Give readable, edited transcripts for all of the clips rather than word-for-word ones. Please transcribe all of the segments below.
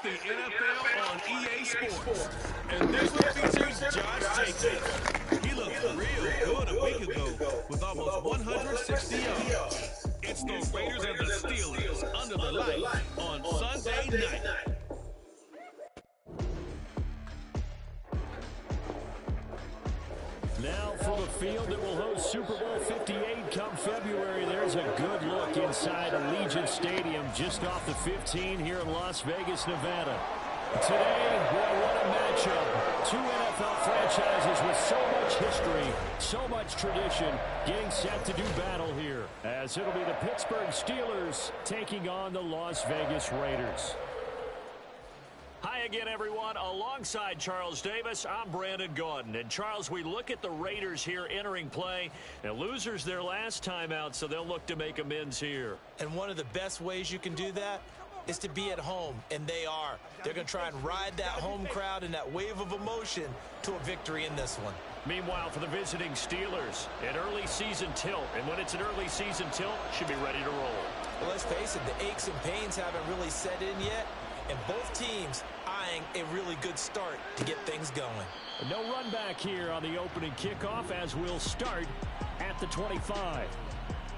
the NFL on EA Sports. And this one features Josh Jacobs. He looked real good a week ago with almost 160 yards. It's the Raiders and the Steelers under the light on Sunday night. Now for the field that will host Super Bowl 58 come February. There's a good look inside Allegiant Stadium just off the 15 here in Las Vegas, Nevada. Today, boy, what a matchup. Two NFL franchises with so much history, so much tradition, getting set to do battle here, as it'll be the Pittsburgh Steelers taking on the Las Vegas Raiders. Hi again, everyone. Alongside Charles Davis, I'm Brandon Gaudin. And, Charles, we look at the Raiders here entering play. Now, losers their last time out, so they'll look to make amends here. And one of the best ways you can do that is to be at home, and they are. They're going to try and ride that home crowd and that wave of emotion to a victory in this one. Meanwhile, for the visiting Steelers, an early season tilt. And when it's an early season tilt, should be ready to roll. Well, let's face it, the aches and pains haven't really set in yet. And both teams eyeing a really good start to get things going. No run back here on the opening kickoff as we'll start at the 25.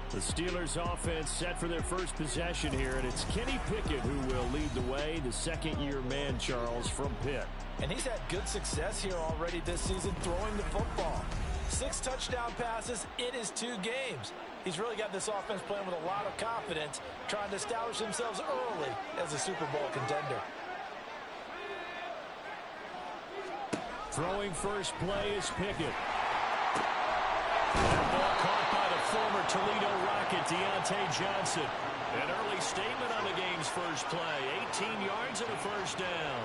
The Steelers offense set for their first possession here, and it's Kenny Pickett who will lead the way, the second-year man, Charles, from Pitt. And he's had good success here already this season throwing the football. 6 touchdown passes in his 2 games. He's really got this offense playing with a lot of confidence, trying to establish themselves early as a Super Bowl contender. Throwing first play is Pickett. That ball caught by the former Toledo Rocket, Deontay Johnson. An early statement on the game's first play. 18 yards and a first down.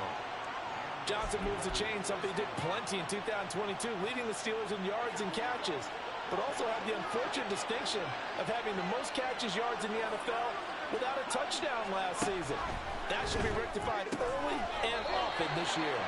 Johnson moves the chain, something he did plenty in 2022, leading the Steelers in yards and catches, but also had the unfortunate distinction of having the most catches yards in the NFL without a touchdown last season. That should be rectified early and often this year.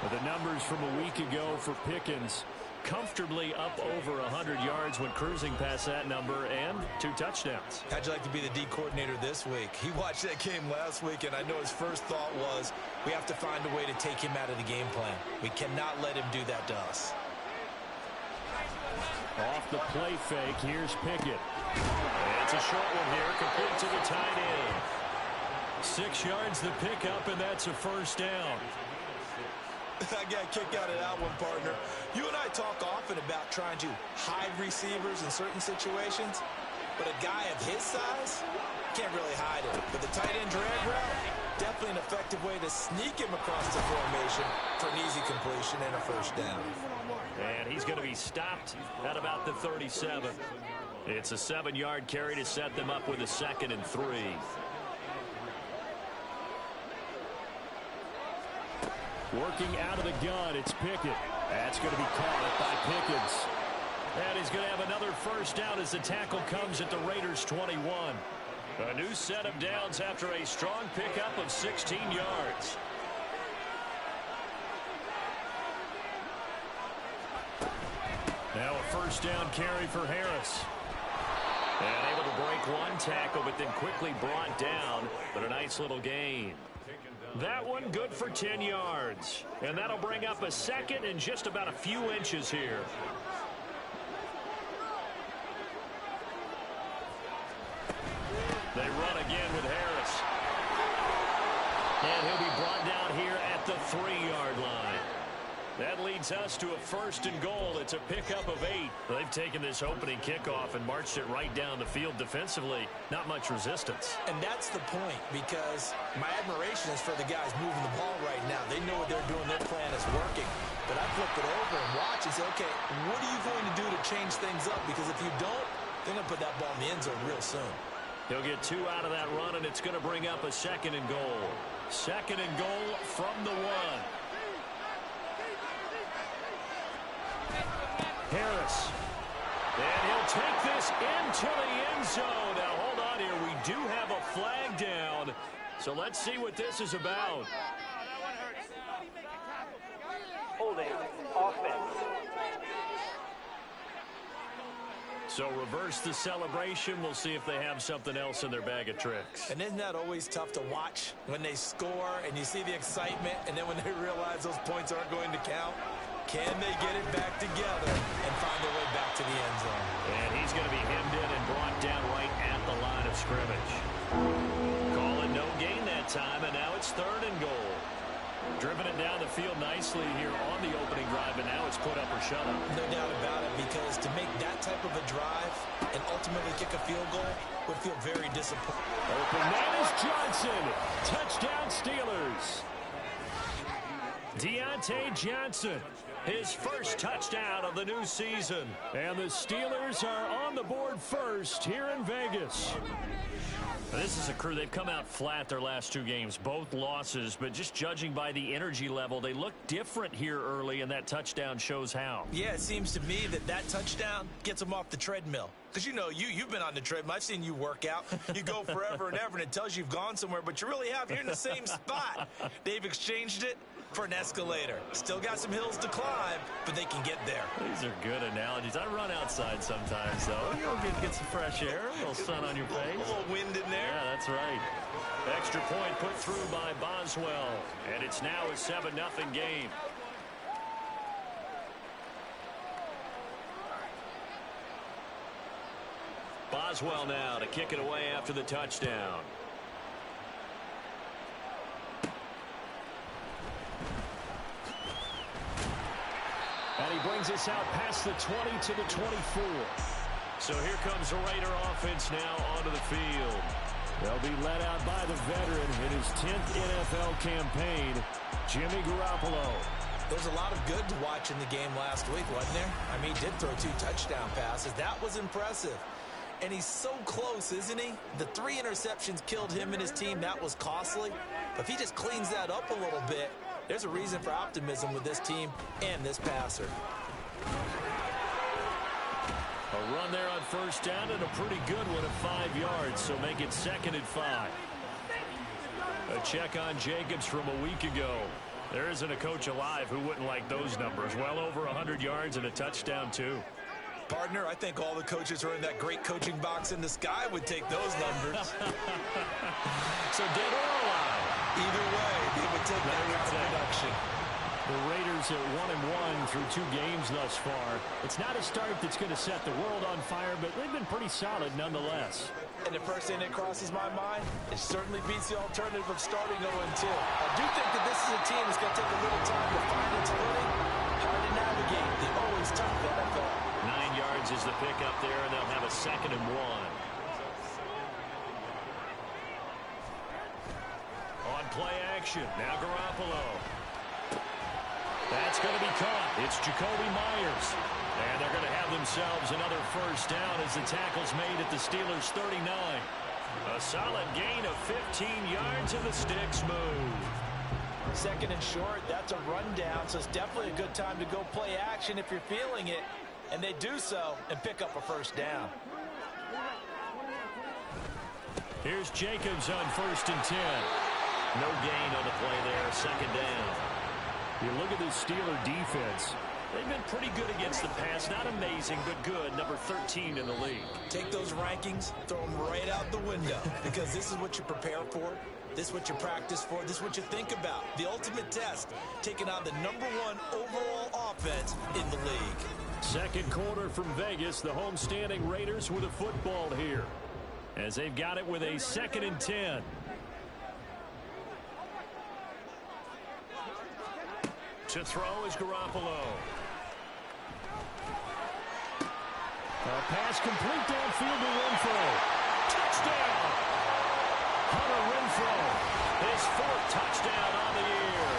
But the numbers from a week ago for Pickens, comfortably up over 100 yards when cruising past that number, and 2 touchdowns. How'd you like to be the D coordinator this week? He watched that game last week, and I know his first thought was, we have to find a way to take him out of the game plan. We cannot let him do that to us. Off the play fake, here's Pickett. It's a short one here, complete to the tight end. 6 yards the pickup, and that's a first down. I got a kick out of that one, partner. You and I talk often about trying to hide receivers in certain situations, but a guy of his size can't really hide it. But the tight end drag route, definitely an effective way to sneak him across the formation for an easy completion and a first down. And he's going to be stopped at about the 37. It's a 7-yard carry to set them up with a 2nd and 3. Working out of the gun, it's Pickett. That's going to be caught by Pickens. And he's going to have another first down as the tackle comes at the Raiders' 21. A new set of downs after a strong pickup of 16 yards. Now a first down carry for Harris. And able to break one tackle, but then quickly brought down. But a nice little gain. That one good for 10 yards. And that'll bring up a 2nd and just about a few inches here. They run again with Harris. And he'll be brought down here at the 3-yard line. That leads us to a 1st and goal. It's a pickup of 8. They've taken this opening kickoff and marched it right down the field defensively. Not much resistance. And that's the point, because my admiration is for the guys moving the ball right now. They know what they're doing. Their plan is working. But I flip it over and watch and say, okay, what are you going to do to change things up? Because if you don't, they're going to put that ball in the end zone real soon. He'll get 2 out of that run, and it's going to bring up a 2nd and goal. 2nd and goal from the 1. Harris. And he'll take this into the end zone. Now, hold on here. We do have a flag down. So let's see what this is about. Holding offense. So reverse the celebration. We'll see if they have something else in their bag of tricks. And isn't that always tough to watch when they score and you see the excitement, and then when they realize those points aren't going to count? Can they get it back together and find their way back to the end zone? And he's going to be hemmed in and brought down right at the line of scrimmage. Call it no gain that time, and now it's 3rd and goal. Driven it down the field nicely here on the opening drive, and now it's put up or shut up. No doubt about it, because to make that type of a drive and ultimately kick a field goal would feel very disappointing. Open man is Johnson. Touchdown Steelers. Deontay Johnson, his first touchdown of the new season. And the Steelers are on the board first here in Vegas. This is a crew, they've come out flat their last 2 games, both losses, but just judging by the energy level, they look different here early, and that touchdown shows how. Yeah, it seems to me that touchdown gets them off the treadmill. Because, you know, you've been on the treadmill. I've seen you work out. You go forever and ever, and it tells you you've gone somewhere, but you really have. You're in the same spot. They've exchanged it for an escalator. Still got some hills to climb, but they can get there. These are good analogies. I run outside sometimes, though. You'll get some fresh air, a little sun on your face. A little wind in there. Yeah, that's right. Extra point put through by Boswell, and it's now a 7-0 game. Boswell now to kick it away after the touchdown. And he brings us out past the 20 to the 24. So here comes the Raider offense now onto the field. They'll be led out by the veteran in his 10th NFL campaign, Jimmy Garoppolo. There's a lot of good to watch in the game last week, wasn't there? I mean, he did throw 2 touchdown passes. That was impressive. And he's so close, isn't he? The 3 interceptions killed him and his team. That was costly. But if he just cleans that up a little bit, there's a reason for optimism with this team and this passer. A run there on first down, and a pretty good one at 5 yards, so make it 2nd and 5. A check on Jacobs from a week ago. There isn't a coach alive who wouldn't like those numbers. Well over 100 yards and a touchdown, too. Partner, I think all the coaches who are in that great coaching box in the sky would take those numbers. So dead or alive? Either way, they would take that kind of production. The Raiders at 1-1 through 2 games thus far. It's not a start that's going to set the world on fire, but they've been pretty solid nonetheless. And the first thing that crosses my mind, it certainly beats the alternative of starting 0-2. I do think that this is a team that's going to take a little time to find its footing. Hard to navigate the always tough NFL. 9 yards is the pickup there, and they'll have a 2nd and 1. On play action, now Garoppolo. That's going to be caught. It's Jacoby Myers. And they're going to have themselves another first down as the tackle's made at the Steelers' 39. A solid gain of 15 yards, and the sticks move. 2nd and short, that's a rundown, so it's definitely a good time to go play action if you're feeling it. And they do so and pick up a first down. Here's Jacobs on 1st and 10. No gain on the play there, 2nd down. You look at this Steeler defense. They've been pretty good against the pass. Not amazing, but good. Number 13 in the league. Take those rankings, throw them right out the window, because this is what you prepare for. This is what you practice for. This is what you think about. The ultimate test, taking on the number 1 overall offense in the league. 2nd quarter from Vegas. The homestanding Raiders with a football here, as they've got it with a 2nd and 10. To throw is Garoppolo. A pass complete downfield to Renfro. Touchdown! Hunter Renfro, his 4th touchdown on the year.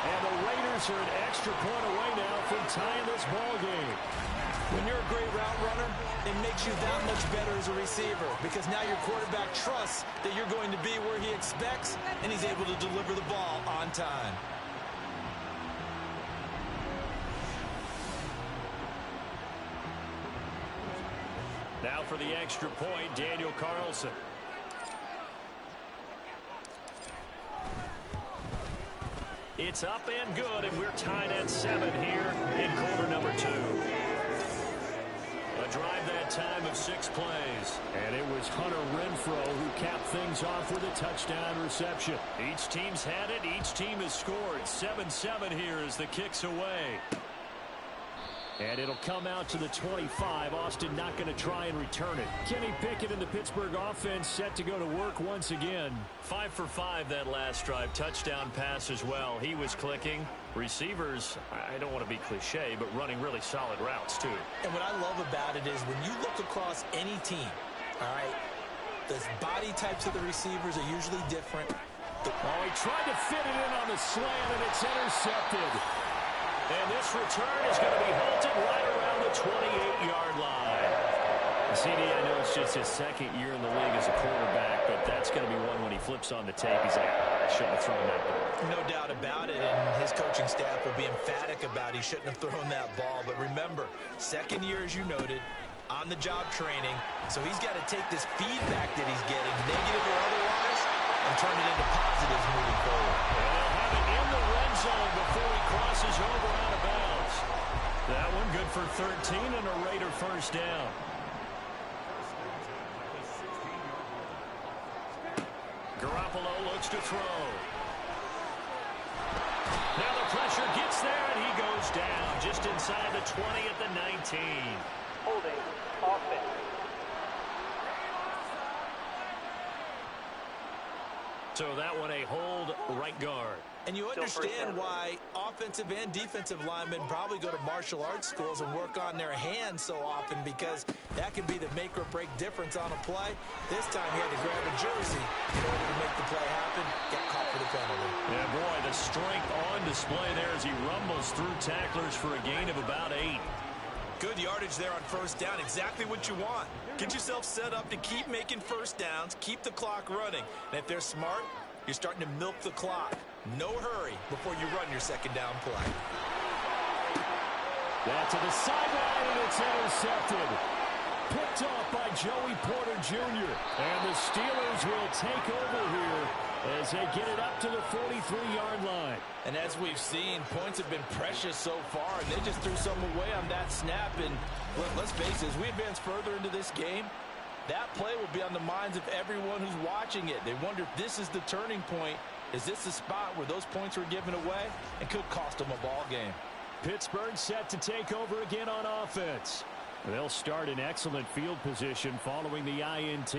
And the Raiders are an extra point away now from tying this ball game. When you're a great route runner, it makes you that much better as a receiver, because now your quarterback trusts that you're going to be where he expects, and he's able to deliver the ball on time. Now for the extra point, Daniel Carlson. It's up and good, and we're tied at 7 here in quarter number 2. A drive that time of 6 plays. And it was Hunter Renfrow who capped things off with a touchdown reception. Each team's had it. Each team has scored. 7-7 here as the kick's away. And it'll come out to the 25. Austin not going to try and return it. Kenny Pickett in the Pittsburgh offense set to go to work once again. 5 for 5 that last drive. Touchdown pass as well. He was clicking. Receivers, I don't want to be cliche, but running really solid routes too. And what I love about it is when you look across any team, all right, the body types of the receivers are usually different. Oh, he tried to fit it in on the slant, and it's intercepted. And this return is going to be halted right around the 28-yard line. CD, I know it's just his second year in the league as a quarterback, but that's going to be one when he flips on the tape. He's like, I shouldn't have thrown that ball. No doubt about it, and his coaching staff will be emphatic about he shouldn't have thrown that ball. But remember, second year, as you noted, on-the-job training, so he's got to take this feedback that he's getting, negative or otherwise, and turn it into positives moving forward. And they'll have it in the red zone before he crosses over out of bounds. That one good for 13 and a Raider first down. Garoppolo looks to throw. Now the pressure gets there, and he goes down just inside the 20 at the 19. Holding offense. So that one a hold right guard. And you understand why offensive and defensive linemen probably go to martial arts schools and work on their hands so often, because that can be the make or break difference on a play. This time he had to grab a jersey in order to make the play happen. Got caught for the penalty. Yeah, boy, the strength on display there as he rumbles through tacklers for a gain of about 8. Good yardage there on first down. Exactly what you want. Get yourself set up to keep making first downs, keep the clock running. And if they're smart, you're starting to milk the clock. No hurry before you run your second down play. That to the sideline, and it's intercepted. Picked off by Joey Porter Jr. And the Steelers will take over here as they get it up to the 43-yard line. And as we've seen, points have been precious so far, and they just threw some away on that snap. And let's face it, as we advance further into this game, that play will be on the minds of everyone who's watching it. They wonder if this is the turning point. Is this the spot where those points were given away and could cost them a ball game? Pittsburgh set to take over again on offense. They'll start in excellent field position following the INT.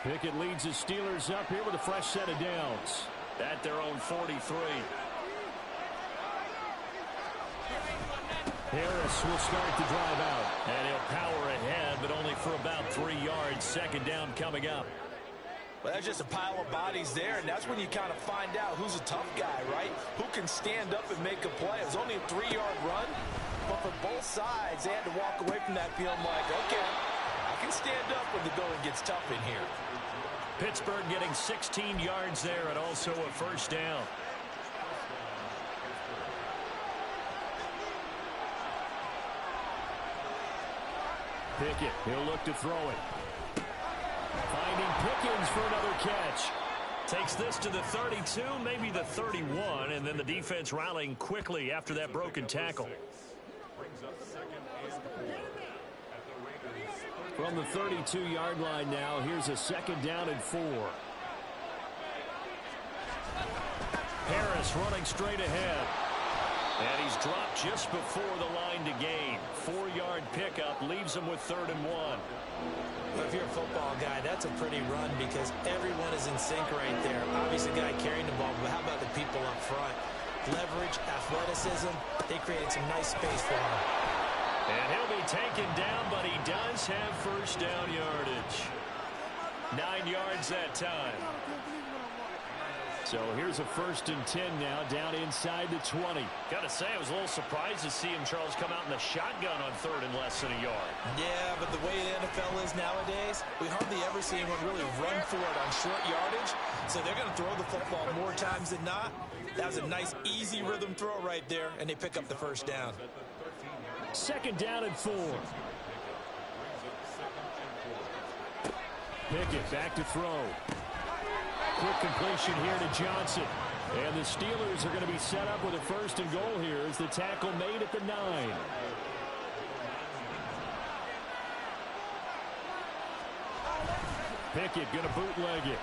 Pickett leads the Steelers up here with a fresh set of downs at their own 43. Harris will start to drive out, and he'll power ahead, but only for about 3 yards. Second down coming up. Well, that's just a pile of bodies there, and that's when you kind of find out who's a tough guy, right? Who can stand up and make a play. It was only a 3-yard run, but for both sides, they had to walk away from that feeling like, okay, I can stand up when the going gets tough in here. Pittsburgh getting 16 yards there and also a first down. Pickett, he'll look to throw it. Finding Pickens for another catch. Takes this to the 32, maybe the 31, and then the defense rallying quickly after that broken tackle. From the 32-yard line now, here's a second down and 4. Harris running straight ahead. And he's dropped just before the line to gain. 4-yard pickup leaves him with 3rd and 1. Well, if you're a football guy, that's a pretty run because everyone is in sync right there. Obviously, the guy carrying the ball, but how about the people up front? Leverage, athleticism, they created some nice space for him. And he'll be taken down, but he does have first down yardage. 9 yards that time. So here's a 1st and 10 now, down inside the 20. Got to say, I was a little surprised to see him, Charles, come out in the shotgun on 3rd and less than a yard. Yeah, but the way the NFL is nowadays, we hardly ever see anyone really run for it on short yardage. So they're going to throw the football more times than not. That was a nice, easy rhythm throw right there, and they pick up the first down. 2nd down and 4. Pickett back to throw. Quick completion here to Johnson. And the Steelers are going to be set up with a 1st and goal here as the tackle made at the 9. Pickett going to bootleg it.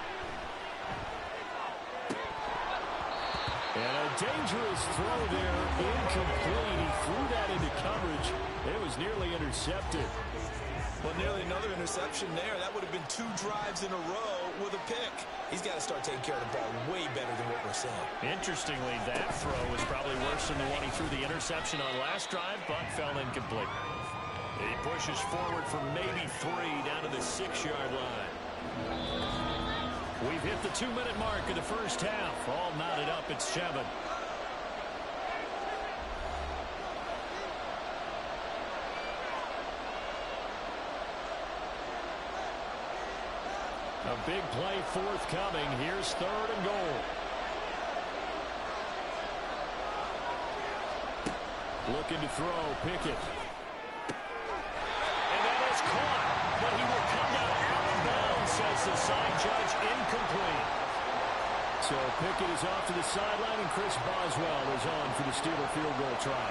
And a dangerous throw there, incomplete. He threw that into coverage. It was nearly intercepted. Well, nearly another interception there. That would have been 2 drives in a row with a pick. He's got to start taking care of the ball way better than what we're seeing. Interestingly, that throw was probably worse than the one he threw the interception on last drive, but fell incomplete. He pushes forward for maybe 3 down to the 6-yard line. We've hit the 2-minute mark of the first half. All knotted up at 7. A big play forthcoming. Here's 3rd and goal. Looking to throw. Pickett. And that is caught. But he will come down out of bounds, says the side judge. Incomplete. So Pickett is off to the sideline, and Chris Boswell is on for the Steeler field goal try.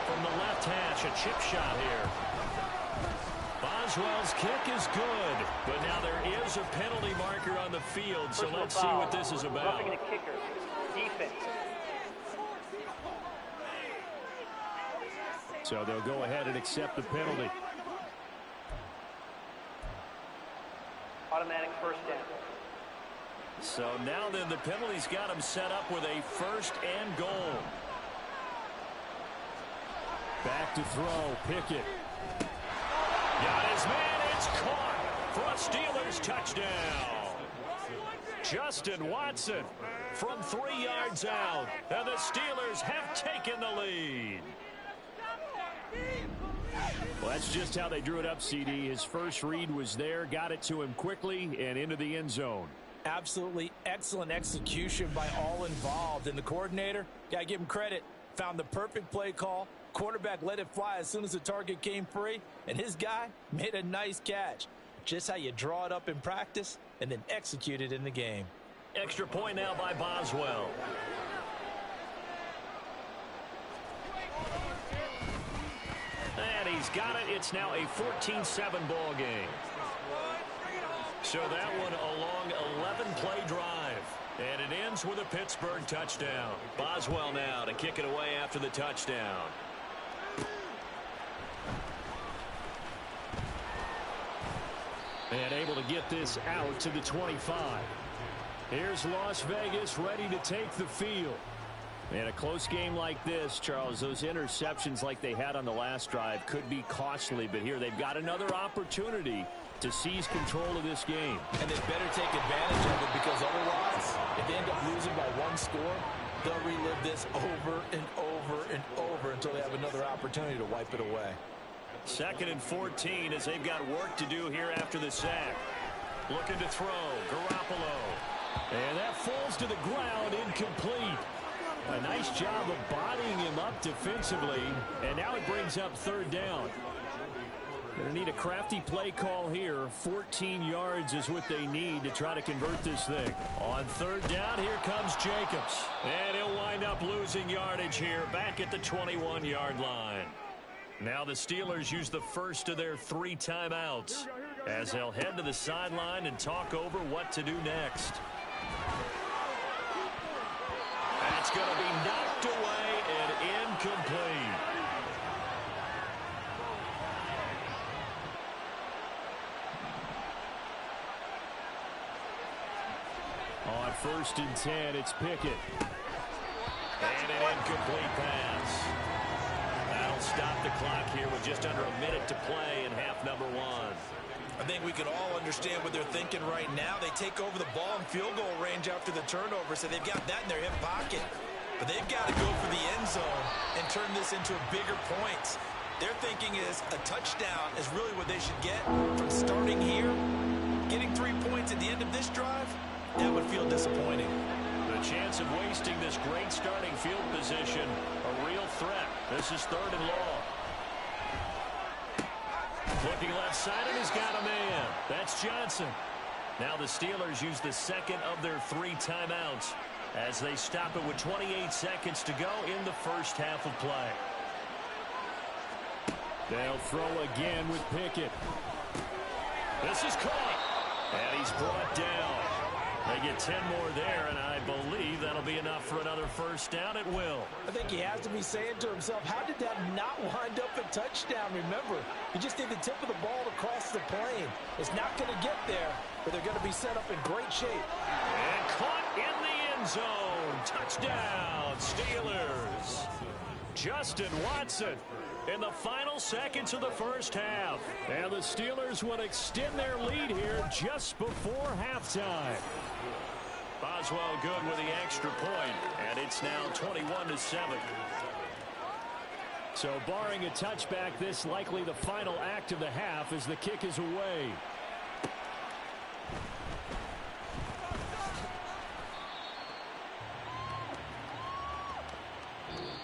From the left hash, a chip shot here. Boswell's kick is good, but now there is a penalty marker on the field, so let's see what this is about. Roughing the kicker. Defense. So they'll go ahead and accept the penalty. Automatic 1st down. So now then the penalty's got him set up with a 1st and goal. Back to throw. Pickett. Got his man. It's caught for a Steelers touchdown. Justin Watson from 3 yards out. And the Steelers have taken the lead. Well, that's just how they drew it up, CD. His first read was there, got it to him quickly, and into the end zone. Absolutely excellent execution by all involved. And the coordinator, got to give him credit, found the perfect play call. Quarterback let it fly as soon as the target came free, and his guy made a nice catch. Just how you draw it up in practice and then execute it in the game. Extra point now by Boswell. And he's got it. It's now a 14-7 ball game. So that one a long 11-play drive. And it ends with a Pittsburgh touchdown. Boswell now to kick it away after the touchdown. And able to get this out to the 25. Here's Las Vegas ready to take the field. In a close game like this, Charles, those interceptions like they had on the last drive could be costly. But here they've got another opportunity to seize control of this game. And they better take advantage of it, because otherwise, if they end up losing by 1 score, they'll relive this over and over and over until they have another opportunity to wipe it away. 2nd and 14 as they've got work to do here after the sack. Looking to throw. Garoppolo. And that falls to the ground, incomplete. A nice job of bodying him up defensively. And now it brings up 3rd down. Going to need a crafty play call here. 14 yards is what they need to try to convert this thing. On 3rd down, here comes Jacobs. And he'll wind up losing yardage here back at the 21-yard line. Now the Steelers use the first of their 3 timeouts as they'll head to the sideline and talk over what to do next. That's going to be knocked away and incomplete. On 1st and 10, it's Pickett. And an incomplete pass. That'll stop the clock here with just under a minute to play in half number 1. I think we can all understand what they're thinking right now. They take over the ball in field goal range after the turnover, so they've got that in their hip pocket. But they've got to go for the end zone and turn this into bigger points. Their thinking is a touchdown is really what they should get from starting here. Getting 3 points at the end of this drive, that would feel disappointing. The chance of wasting this great starting field position, a real threat. This is 3rd and long. Looking left side, and he's got a man. That's Johnson. Now the Steelers use the 2nd of their 3 timeouts. as they stop it with 28 seconds to go in the first half of play. They'll throw again with Pickett. This is caught, and he's brought down. They get 10 more there, and I believe that'll be enough for another first down. It will. I think he has to be saying to himself, how did that not wind up a touchdown? Remember, you just need the tip of the ball to cross the plane. It's not going to get there, but they're going to be set up in great shape. And caught in the end zone. Touchdown, Steelers. Justin Watson in the final seconds of the first half. And the Steelers will extend their lead here just before halftime. Boswell good with the extra point, and it's now 21-7. So barring a touchback, this likely the final act of the half as the kick is away.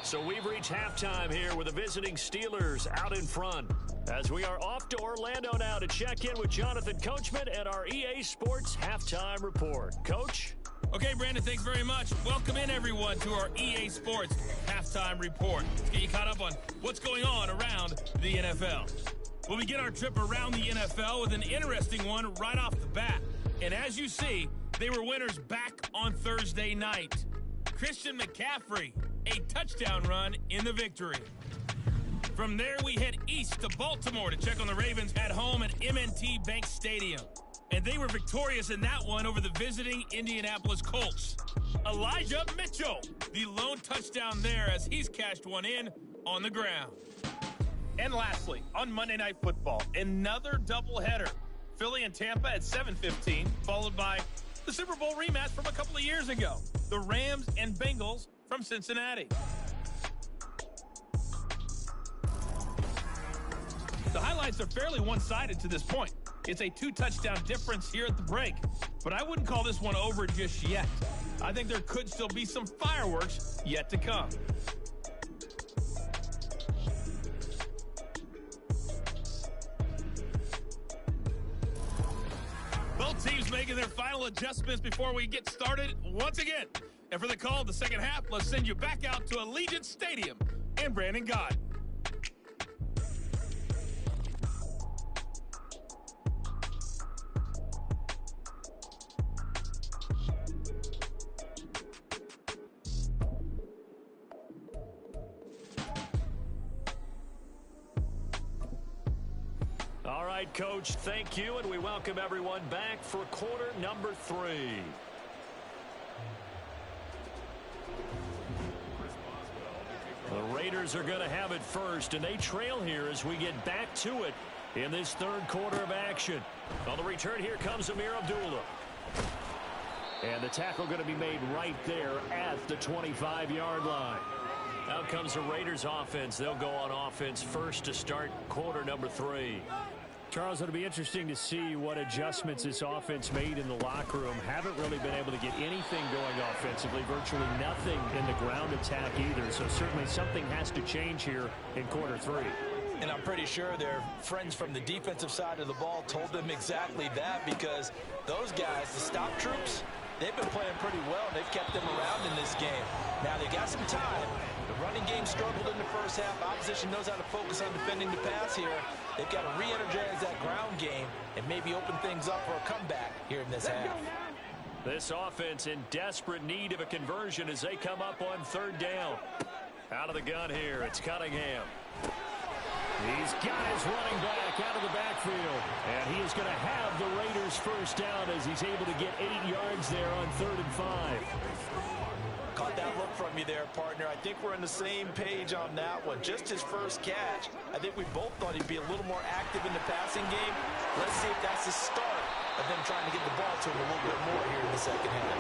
So we've reached halftime here with the visiting Steelers out in front. As we are off to Orlando now to check in with Jonathan Coachman and our EA Sports Halftime Report. Coach? Okay, Brandon, thanks very much. Welcome in, everyone, to our EA Sports Halftime Report. Let's get you caught up on what's going on around the NFL. We'll begin our trip around the NFL with an interesting one right off the bat. And as you see, they were winners back on Thursday night. Christian McCaffrey, a touchdown run in the victory. From there, we head east to Baltimore to check on the Ravens at home at M&T Bank Stadium. And they were victorious in that one over the visiting Indianapolis Colts. Elijah Mitchell, the lone touchdown there as he's cashed one in on the ground. And lastly, on Monday Night Football, another doubleheader. Philly and Tampa at 7:15, followed by the Super Bowl rematch from a couple of years ago. The Rams and Bengals from Cincinnati. The highlights are fairly one-sided to this point. It's a 2-touchdown difference here at the break, but I wouldn't call this one over just yet. I think there could still be some fireworks yet to come. Both teams making their final adjustments before we get started once again. And for the call of the second half, let's send you back out to Allegiant Stadium in Brandon God. All right, Coach, thank you, and we welcome everyone back for quarter number 3. The Raiders are going to have it first, and they trail here as we get back to it in this third quarter of action. On the return, here comes Amir Abdullah. And the tackle going to be made right there at the 25-yard line. Out comes the Raiders offense. They'll go on offense first to start quarter number 3. Charles, it'll be interesting to see what adjustments this offense made in the locker room. Haven't really been able to get anything going offensively, virtually nothing in the ground attack either. So certainly something has to change here in quarter 3. And I'm pretty sure their friends from the defensive side of the ball told them exactly that, because those guys, the stop troops, they've been playing pretty well. They've kept them around in this game. Now they got some time. The running game struggled in the first half. Opposition knows how to focus on defending the pass here. They've got to re-energize that ground game and maybe open things up for a comeback here in this half. This offense in desperate need of a conversion as they come up on third down. Out of the gun here, it's Cunningham. These guys running back out of the backfield. And he is going to have the Raiders first down as he's able to get 8 yards there on 3rd and 5. Caught that look from you there, partner. I think we're on the same page on that one. Just his first catch. I think we both thought he'd be a little more active in the passing game. Let's see if that's the start of them trying to get the ball to him a little bit more here in the second half.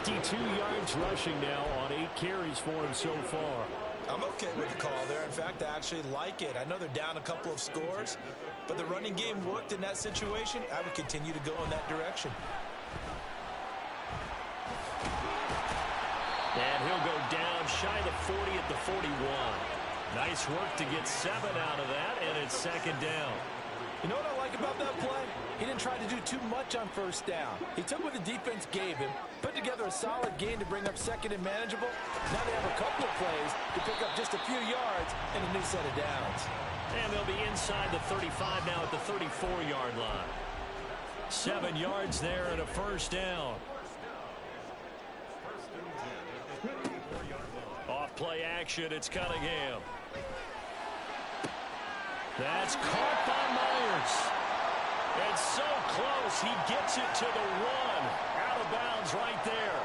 52 yards rushing now on 8 carries for him so far. I'm okay with the call there. In fact, I actually like it. I know they're down a couple of scores, but the running game worked in that situation. I would continue to go in that direction. And he'll go down shy of 40 at the 41. Nice work to get 7 out of that, and it's second down. You know what I like about that play? He didn't try to do too much on first down. He took what the defense gave him, put together a solid gain to bring up second and manageable. Now they have a couple of plays to pick up just a few yards and a new set of downs. And they'll be inside the 35 now at the 34-yard line. 7 yards there and a first down. Off play action, it's Cunningham. That's caught by Myers. It's so close, he gets it to the 1. Out of bounds right there.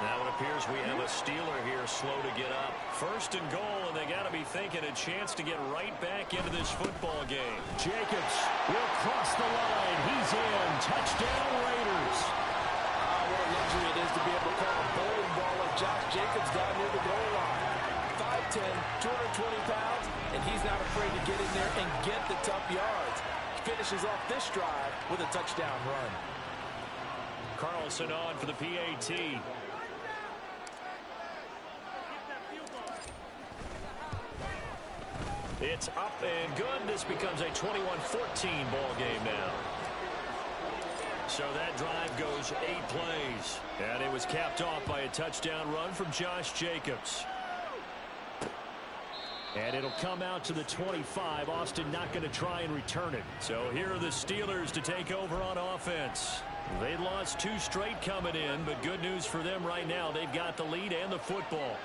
Now it appears we have a Steeler here slow to get up. First and goal, and they got to be thinking a chance to get right back into this football game. Jacobs will cross the line. He's in. Touchdown, Raiders. What a luxury it is to be able to call a bowling ball like Josh Jacobs down near the goal line. 5'10", 220 pounds, and he's not afraid to get in there and get the tough yards. He finishes off this drive with a touchdown run. Carlson on for the PAT. It's up and good. This becomes a 21-14 ball game now. So that drive goes 8 plays. And it was capped off by a touchdown run from Josh Jacobs. And it'll come out to the 25. Austin not going to try and return it. So here are the Steelers to take over on offense. They lost 2 straight coming in, but good news for them right now. They've got the lead and the football.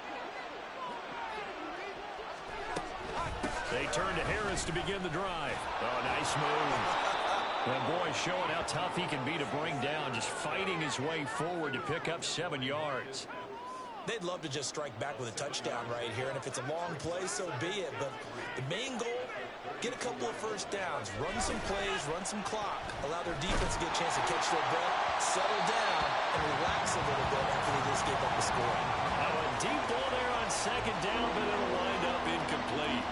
They turn to Harris to begin the drive. Oh, nice move. And boy, showing how tough he can be to bring down, just fighting his way forward to pick up 7 yards. They'd love to just strike back with a touchdown right here, and if it's a long play, so be it. But the main goal, get a couple of first downs, run some plays, run some clock, allow their defense to get a chance to catch their breath, settle down, and relax a little bit after they just gave up the score. Now a deep ball there on second down, but it'll wind up incomplete.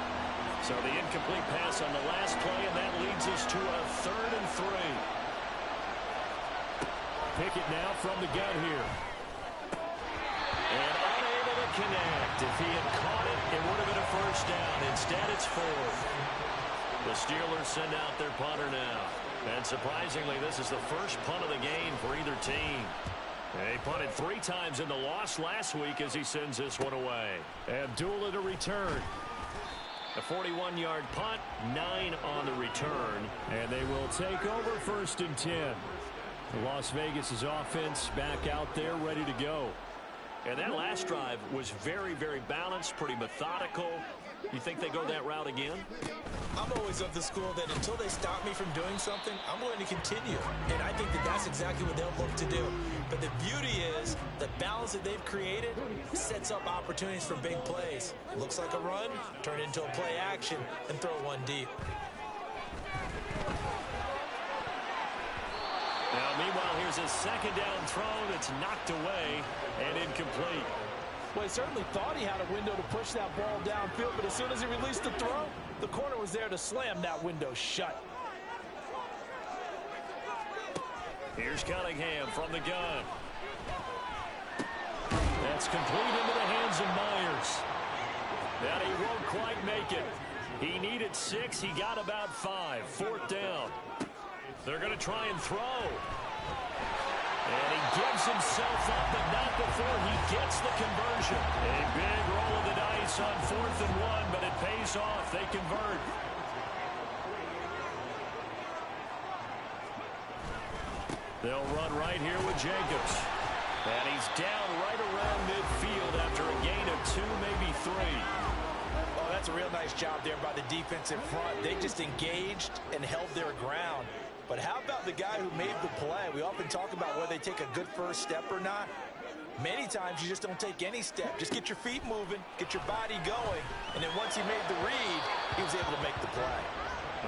So the incomplete pass on the last play, and that leads us to a 3rd and 3. Pickett now from the gun here. And unable to connect. If he had caught it, it would have been a first down. Instead, it's 4th. The Steelers send out their punter now. And surprisingly, this is the first punt of the game for either team. They punted 3 times in the loss last week as he sends this one away. Abdullah to return. A 41-yard punt, 9 on the return. And they will take over 1st and 10. Las Vegas' offense back out there ready to go. And that last drive was very, very balanced, pretty methodical. You think they go that route again? I'm always of the school that until they stop me from doing something, I'm going to continue. And I think that that's exactly what they'll look to do. But the beauty is the balance that they've created sets up opportunities for big plays. Looks like a run, turn into a play action, and throw one deep. Now, meanwhile, here's a second down throw that's knocked away and incomplete. Well, he certainly thought he had a window to push that ball downfield, but as soon as he released the throw, the corner was there to slam that window shut. Here's Cunningham from the gun. That's complete into the hands of Myers. And he won't quite make it. He needed 6. He got about 5. 4th down. They're going to try and throw. And he gives himself up, but not before he gets the conversion. A big roll of the dice on 4th and 1, but it pays off. They convert. They'll run right here with Jacobs. And he's down right around midfield after a gain of 2, maybe 3. Oh, that's a real nice job there by the defense in front. They just engaged and held their ground. But how about the guy who made the play? We often talk about whether they take a good first step or not. Many times you just don't take any step. Just get your feet moving, get your body going, and then once he made the read, he was able to make the play.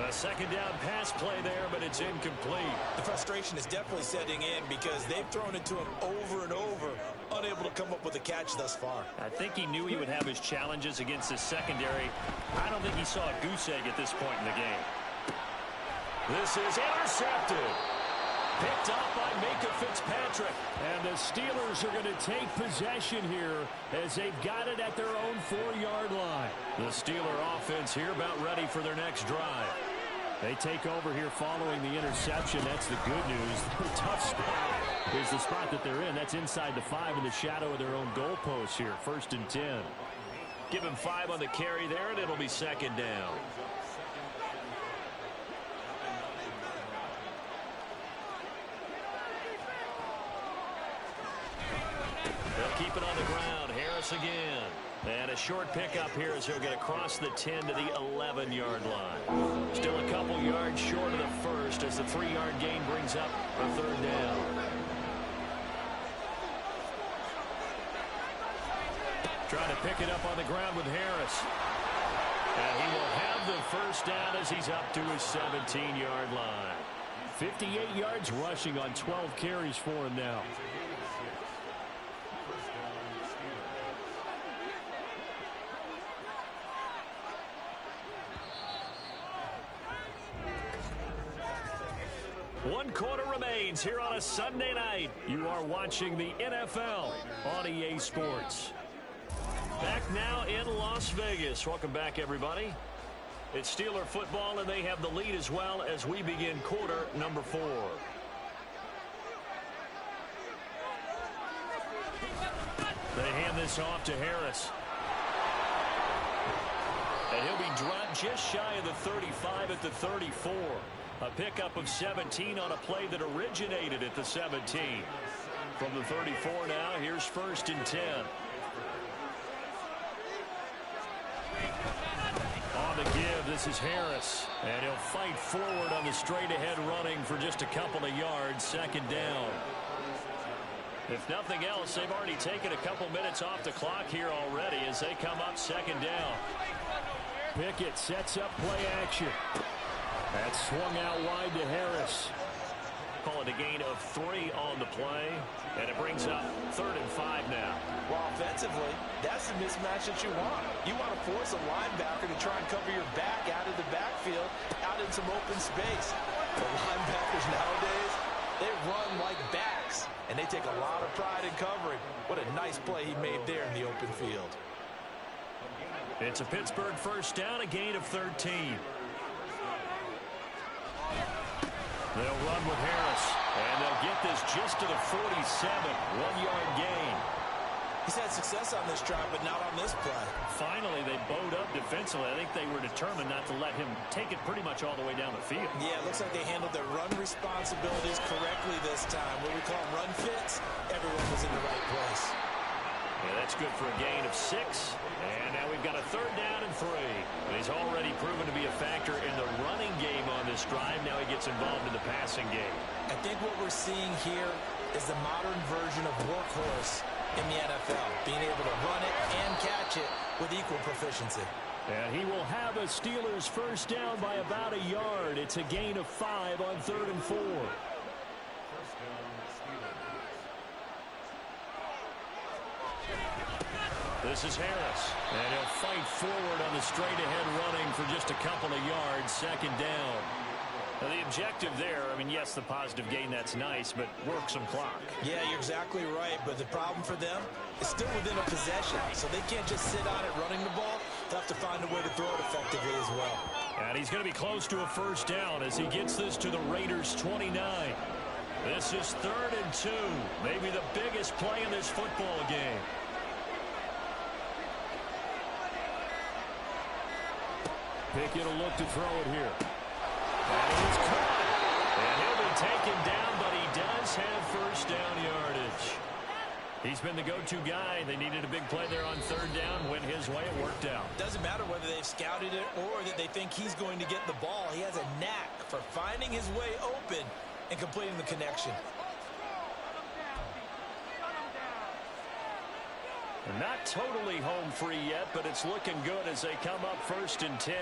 A second down pass play there, but it's incomplete. The frustration is definitely setting in because they've thrown it to him over and over, unable to come up with a catch thus far. I think he knew he would have his challenges against his secondary. I don't think he saw a goose egg at this point in the game. This is intercepted. Picked up by Micah Fitzpatrick. And the Steelers are going to take possession here as they've got it at their own 4-yard line. The Steeler offense here about ready for their next drive. They take over here following the interception. That's the good news. The tough spot is the spot that they're in. That's inside the 5 in the shadow of their own goalpost here. 1st and 10. Give him 5 on the carry there, and it'll be 2nd down. They'll keep it on the ground. Harris again. And a short pickup here as he'll get across the 10 to the 11-yard line. Still a couple yards short of the first as the 3-yard gain brings up a 3rd down. Trying to pick it up on the ground with Harris. And he will have the 1st down as he's up to his 17-yard line. 58 yards rushing on 12 carries for him now. One quarter remains here on a Sunday night. You are watching the NFL on EA Sports. Back now in Las Vegas. Welcome back, everybody. It's Steeler football, and they have the lead as well as we begin quarter number 4. They hand this off to Harris. And he'll be dropped just shy of the 35 at the 34. A pickup of 17 on a play that originated at the 17. From the 34 now, here's 1st and 10. On the give, this is Harris. And he'll fight forward on the straight-ahead running for just a couple of yards. 2nd down. If nothing else, they've already taken a couple minutes off the clock here already as they come up 2nd down. Pickett sets up play action. That's swung out wide to Harris. Call it a gain of 3 on the play, and it brings up 3rd and 5 now. Well, offensively, that's the mismatch that you want. You want to force a linebacker to try and cover your back out of the backfield, out in some open space. The linebackers nowadays, they run like backs, and they take a lot of pride in covering. What a nice play he made there in the open field. It's a Pittsburgh 1st down, a gain of 13. They'll run with Harris, and they'll get this just to the 47. 1-yard gain. He's had success on this drive, but not on this play. Finally, they bowed up defensively. I think they were determined not to let him take it pretty much all the way down the field. Yeah, it looks like they handled their run responsibilities correctly this time. What we call run fits, everyone was in the right place. Yeah, that's good for a gain of 6. And now we've got a 3rd down and 3. And he's already proven to be a factor in the running game on this drive. Now he gets involved in the passing game. I think what we're seeing here is the modern version of workhorse in the NFL, being able to run it and catch it with equal proficiency. And he will have a Steelers 1st down by about a yard. It's a gain of 5 on 3rd and 4. This is Harris. And he'll fight forward on the straight-ahead running for just a couple of yards. 2nd down. Now the objective there, I mean, yes, the positive gain, that's nice, but work some clock. Yeah, you're exactly right, but the problem for them is still within a possession, so they can't just sit on it running the ball. They'll have to find a way to throw it effectively as well. And he's going to be close to a 1st down as he gets this to the Raiders' 29. This is 3rd and 2, maybe the biggest play in this football game. Pickett will look to throw it here. And he's caught. And he'll be taken down, but he does have 1st down yardage. He's been the go-to guy. They needed a big play there on 3rd down. Went his way. It worked out. Doesn't matter whether they've scouted it or that they think he's going to get the ball. He has a knack for finding his way open and completing the connection. Not totally home free yet, but it's looking good as they come up 1st and 10.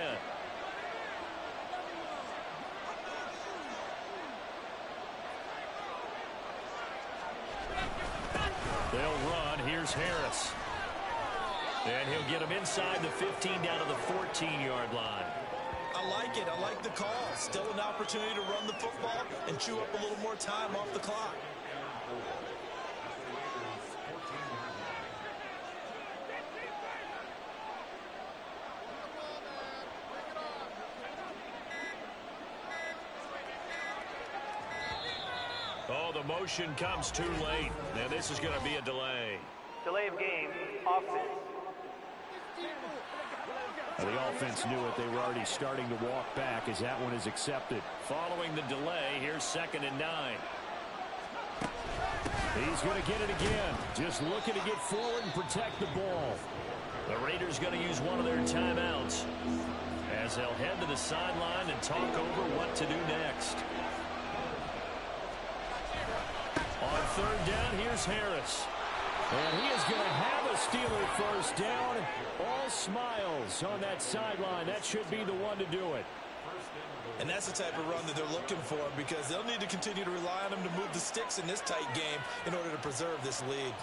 They'll run. Here's Harris. And he'll get him inside the 15 down to the 14-yard line. I like it. I like the call. Still an opportunity to run the football and chew up a little more time off the clock. Oh, the motion comes too late. And this is going to be a delay. Delay of game, offense. The offense knew it. They were already starting to walk back as that one is accepted. Following the delay, here's 2nd and 9. He's going to get it again. Just looking to get forward and protect the ball. The Raiders going to use one of their timeouts as they'll head to the sideline and talk over what to do next. On 3rd down, here's Harris. And he is going to have a Steeler first down. All smiles on that sideline. That should be the one to do it. And that's the type of run that they're looking for, because they'll need to continue to rely on him to move the sticks in this tight game in order to preserve this lead.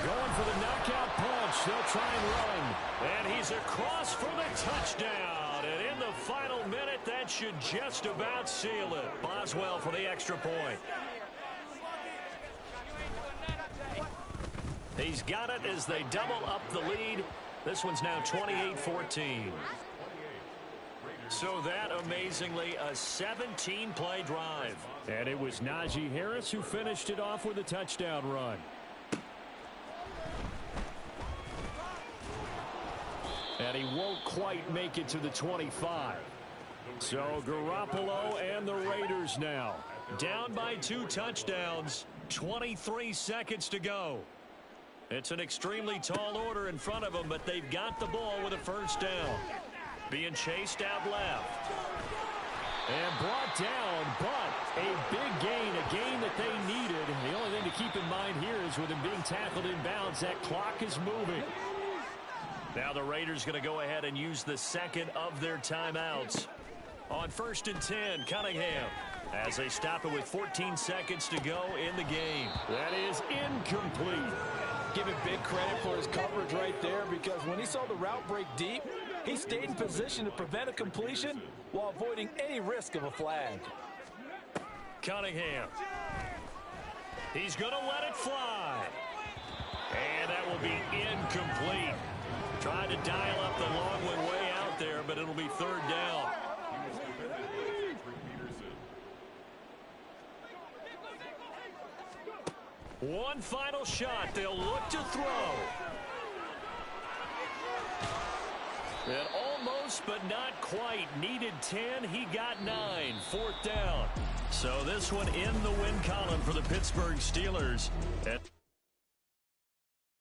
Going for the knockout punch. They'll try and run. And he's across for the touchdown. And in the final minute, that should just about seal it. Boswell for the extra point. He's got it as they double up the lead. This one's now 28-14. So that, amazingly, a 17-play drive. And it was Najee Harris who finished it off with a touchdown run. And he won't quite make it to the 25. So Garoppolo and the Raiders now down by 2 touchdowns, 23 seconds to go. It's an extremely tall order in front of them, but they've got the ball with a first down. Being chased out left. And brought down, but a big gain, a gain that they needed. The only thing to keep in mind here is with him being tackled inbounds, that clock is moving. Now the Raiders going to go ahead and use the 2nd of their timeouts. On 1st and 10, Cunningham, as they stop it with 14 seconds to go in the game. That is incomplete. Give him big credit for his coverage right there, because when he saw the route break deep, he stayed in position to prevent a completion while avoiding any risk of a flag. Cunningham. He's going to let it fly. And that will be incomplete. Trying to dial up the long one way out there, but it'll be 3rd down. One final shot. They'll look to throw. And almost, but not quite. Needed 10. He got 9. 4th down. So this one in the win column for the Pittsburgh Steelers.